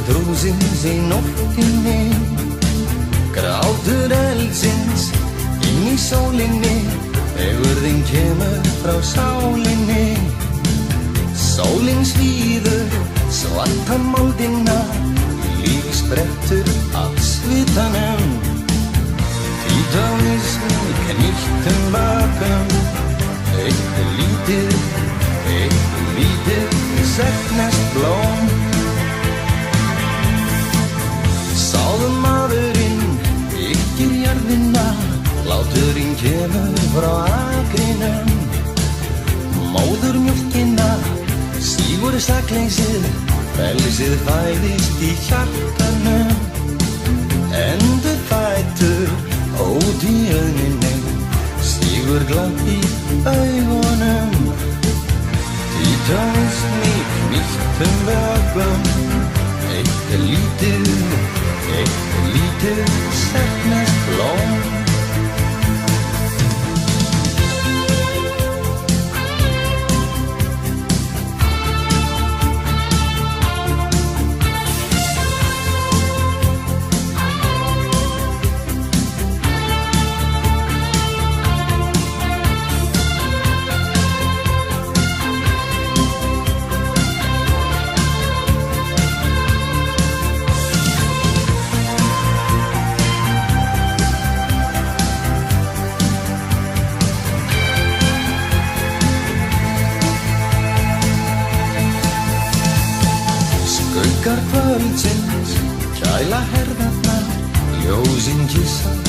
trúðsins í nóttinni, grátur eldsins inn í sólinni, fegurðin kemur frá sálinni. Sólin svíður svarta moldina, líf sprettur af svitanum. Títavísni knýttum bakum, eitt lítið setnest blóm. Sáðu maðurinn ykkir jörðina, hláturinn kemur frá akrinum. Móðurmjólkina sígur sakleysið, frelsið fæðist í hjartanum. Endur fætur út í auðninni, stígur glamp í augunum. Títavísni knýttum bakum, eitt lítið setnest blóm. Skuggar kvöldsins kæla herðarnar, ljósin kyssa